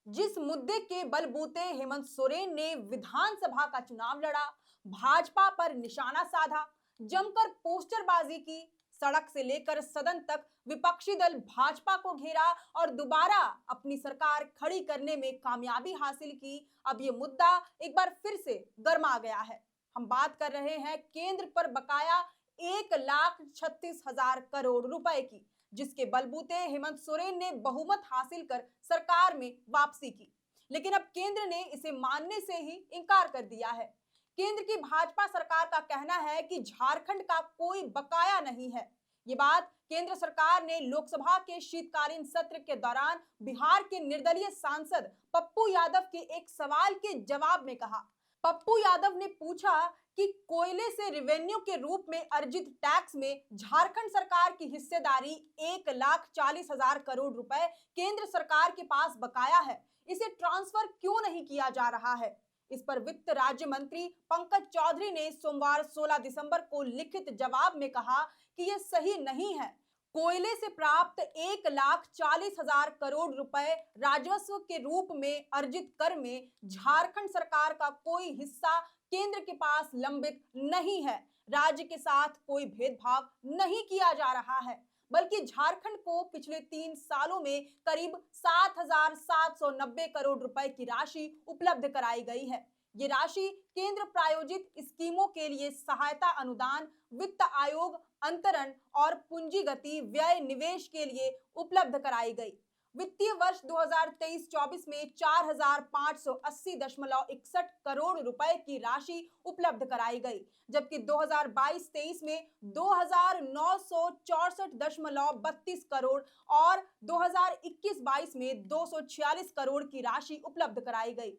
जिस मुद्दे के बलबूते हेमंत सोरेन ने विधानसभा का चुनाव लड़ा, भाजपा पर निशाना साधा, जमकर पोस्टरबाजी की, सड़क से लेकर सदन तक विपक्षी दल भाजपा को घेरा और दोबारा अपनी सरकार खड़ी करने में कामयाबी हासिल की। अब ये मुद्दा एक बार फिर से गर्मा गया है। हम बात कर रहे हैं केंद्र पर बकाया 1,36,000 करोड़ रुपए की, जिसके बलबूते हेमंत सोरेन ने बहुमत हासिल कर सरकार में वापसी की। लेकिन अब केंद्र ने इसे मानने से ही इनकार कर दिया है। केंद्र की भाजपा सरकार का कहना है कि झारखंड का कोई बकाया नहीं है। ये बात केंद्र सरकार ने लोकसभा के शीतकालीन सत्र के दौरान बिहार के निर्दलीय सांसद पप्पू यादव के एक सवाल के जवाब में कहा। पप्पू यादव ने पूछा कि कोयले से रेवेन्यू के रूप में अर्जित टैक्स में झारखंड सरकार की हिस्सेदारी 1,40,000 करोड़ रुपए केंद्र सरकार के पास बकाया है, इसे ट्रांसफर क्यों नहीं किया जा रहा है। इस पर वित्त राज्य मंत्री पंकज चौधरी ने सोमवार 16 दिसंबर को लिखित जवाब में कहा कि यह सही नहीं है। कोयले से प्राप्त 1,40,000 करोड़ रुपए राजस्व के रूप में अर्जित कर में झारखंड सरकार का कोई हिस्सा केंद्र के पास लंबित नहीं है। राज्य के साथ कोई भेदभाव नहीं किया जा रहा है, बल्कि झारखंड को पिछले 3 सालों में करीब 7,790 करोड़ रुपए की राशि उपलब्ध कराई गई है। ये राशि केंद्र प्रायोजित स्कीमों के लिए सहायता अनुदान, वित्त आयोग अंतरण और पूंजीगति व्यय निवेश के लिए उपलब्ध कराई गई। वित्तीय वर्ष 2023-24 में 4,580.61 करोड़ रुपए की राशि उपलब्ध कराई गई, जबकि 2022-23 में 2,964.32 करोड़ और 2021-22 में 246 करोड़ की राशि उपलब्ध कराई गई।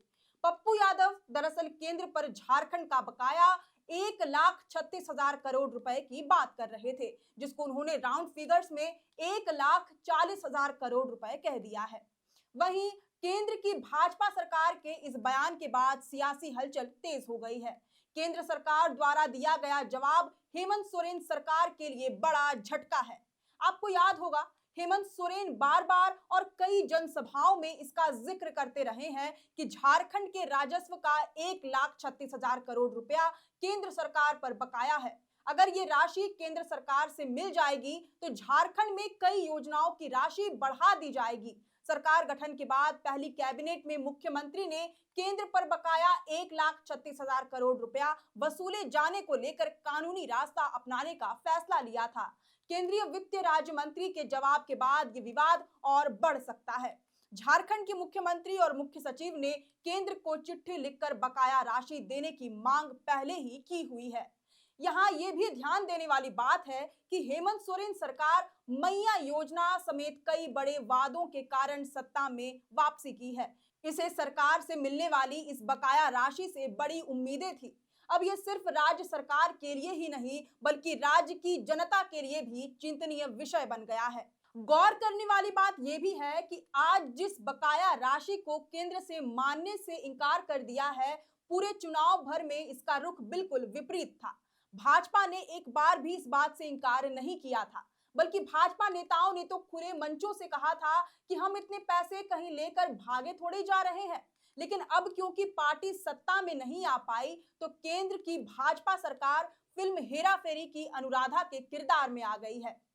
पप्पू यादव दरअसल केंद्र पर झारखंड का बकाया 1,36,000 करोड़ रुपए की बात कर रहे थे, जिसको उन्होंने राउंड फिगर्स में 1,40,000 करोड़ रुपए कह दिया है। वहीं केंद्र की भाजपा सरकार के इस बयान के बाद सियासी हलचल तेज हो गई है। केंद्र सरकार द्वारा दिया गया जवाब हेमंत सोरेन सरकार के लिए बड़ा झटका है। आपको याद होगा, हेमंत सोरेन बार बार और कई जनसभाओं में इसका जिक्र करते रहे हैं कि झारखंड के राजस्व का 1,36,000 करोड़ रुपया केंद्र सरकार पर बकाया है। अगर ये राशि केंद्र सरकार से मिल जाएगी तो झारखंड में कई योजनाओं की राशि बढ़ा दी जाएगी। सरकार गठन के बाद पहली कैबिनेट में मुख्यमंत्री ने केंद्र पर बकाया 1,36,000 करोड़ रुपया वसूले जाने को लेकर कानूनी रास्ता अपनाने का फैसला लिया था। केंद्रीय वित्त राज्य मंत्री के जवाब के बाद ये विवाद और बढ़ सकता है। झारखंड के मुख्यमंत्री और मुख्य सचिव ने केंद्र को चिट्ठी लिखकर बकाया राशि देने की मांग पहले ही की हुई है। यहाँ ये भी ध्यान देने वाली बात है कि हेमंत सोरेन सरकार मैया योजना समेत कई बड़े वादों के कारण सत्ता में वापसी की है। इसे सरकार से मिलने वाली इस बकाया राशि से बड़ी उम्मीदें थी। अब यह सिर्फ राज्य सरकार के लिए ही नहीं, बल्कि राज्य की जनता के लिए भी चिंतनीय विषय बन गया है। गौर करने वाली बात यह भी है कि आज जिस बकाया राशि को केंद्र से मानने से इनकार कर दिया है, पूरे चुनाव भर में इसका रुख बिल्कुल विपरीत था। भाजपा ने एक बार भी इस बात से इनकार नहीं किया था, बल्कि भाजपा नेताओं ने तो खुले मंचों से कहा था कि हम इतने पैसे कहीं लेकर भागे थोड़े जा रहे हैं। लेकिन अब क्योंकि पार्टी सत्ता में नहीं आ पाई, तो केंद्र की भाजपा सरकार फिल्म हेरा फेरी की अनुराधा के किरदार में आ गई है।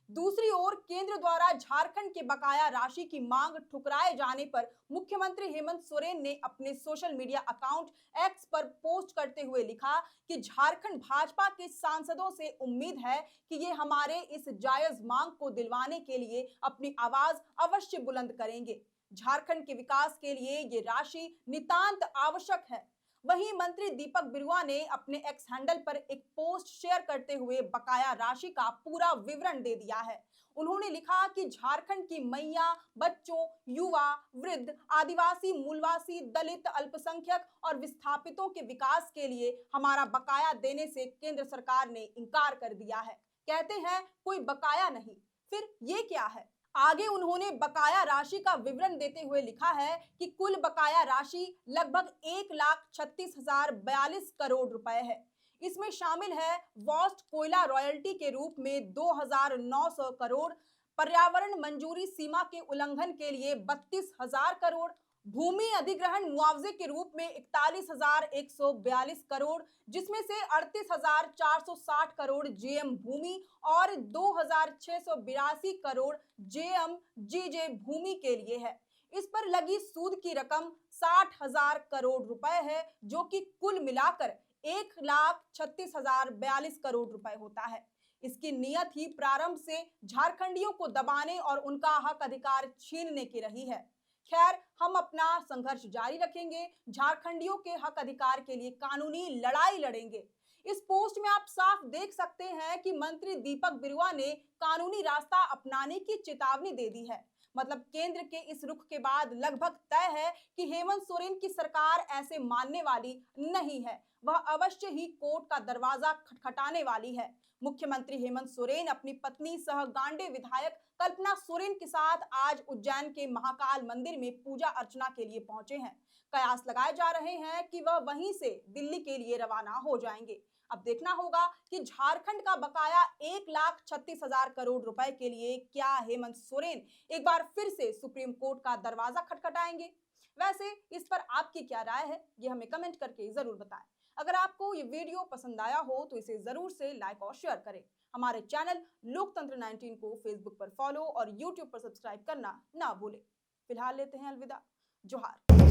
दूसरी ओर केंद्र द्वारा झारखंड के बकाया राशि की मांग ठुकराए जाने पर मुख्यमंत्री हेमंत सोरेन ने अपने सोशल मीडिया अकाउंट एक्स पर पोस्ट करते हुए लिखा कि झारखंड भाजपा के सांसदों से उम्मीद है कि ये हमारे इस जायज मांग को दिलवाने के लिए अपनी आवाज अवश्य बुलंद करेंगे। झारखंड के विकास के लिए ये राशि नितांत आवश्यक है। वहीं मंत्री दीपक बिरुआ ने अपने एक्स हैंडल पर एक पोस्ट शेयर करते हुए बकाया राशि का पूरा विवरण दे दिया है। उन्होंने लिखा कि झारखंड की मैया, बच्चों, युवा, वृद्ध, आदिवासी, मूलवासी, दलित, अल्पसंख्यक और विस्थापितों के विकास के लिए हमारा बकाया देने से केंद्र सरकार ने इनकार कर दिया है। कहते हैं कोई बकाया नहीं, फिर ये क्या है। आगे उन्होंने बकाया राशि का विवरण देते हुए लिखा है कि कुल बकाया राशि लगभग 1,36,042 करोड़ रुपए है। इसमें शामिल है वॉस्ट कोयला रॉयल्टी के रूप में 2,900 करोड़, पर्यावरण मंजूरी सीमा के उल्लंघन के लिए 32,000 करोड़, भूमि अधिग्रहण मुआवजे के रूप में 41,142 करोड़, जिसमें से 38,460 करोड़ जेएम भूमि और 2,682 करोड़ जेएम जीजे भूमि के लिए है। इस पर लगी सूद की रकम 60,000 करोड़ रुपए है, जो कि कुल मिलाकर 1,36,042 करोड़ रुपए होता है। इसकी नीयत ही प्रारंभ से झारखंडियों को दबाने और उनका हक अधिकार छीनने की रही है। खैर, हम अपना संघर्ष जारी रखेंगे, झारखंडियों के हक अधिकार के लिए कानूनी लड़ाई लड़ेंगे। इस पोस्ट में आप साफ देख सकते हैं कि मंत्री दीपक बिरुआ ने कानूनी रास्ता अपनाने की चेतावनी दे दी है। मतलब केंद्र के इस रुख के बाद लगभग तय है कि हेमंत सोरेन की सरकार ऐसे मानने वाली नहीं है। वह अवश्य ही कोर्ट का दरवाजा खटखटाने वाली है। मुख्यमंत्री हेमंत सोरेन अपनी पत्नी सह गांडे विधायक कल्पना सोरेन के साथ आज उज्जैन के महाकाल मंदिर में पूजा अर्चना के लिए पहुंचे हैं। कयास लगाए जा रहे हैं कि वह वहीं से दिल्ली के लिए रवाना हो जाएंगे। अब देखना होगा कि झारखंड का बकाया 1,36,000 करोड़ रुपए के लिए क्या हेमंत सोरेन एक बार फिर से सुप्रीम कोर्ट का दरवाजा खटखटाएंगे। वैसे इस पर आपकी क्या राय है, ये हमें कमेंट करके जरूर बताएं। अगर आपको ये वीडियो पसंद आया हो तो इसे जरूर से लाइक और शेयर करें। हमारे चैनल लोकतंत्र 19 को फेसबुक पर फॉलो और यूट्यूब पर सब्सक्राइब करना ना भूलें। फिलहाल लेते हैं अलविदा। जोहार।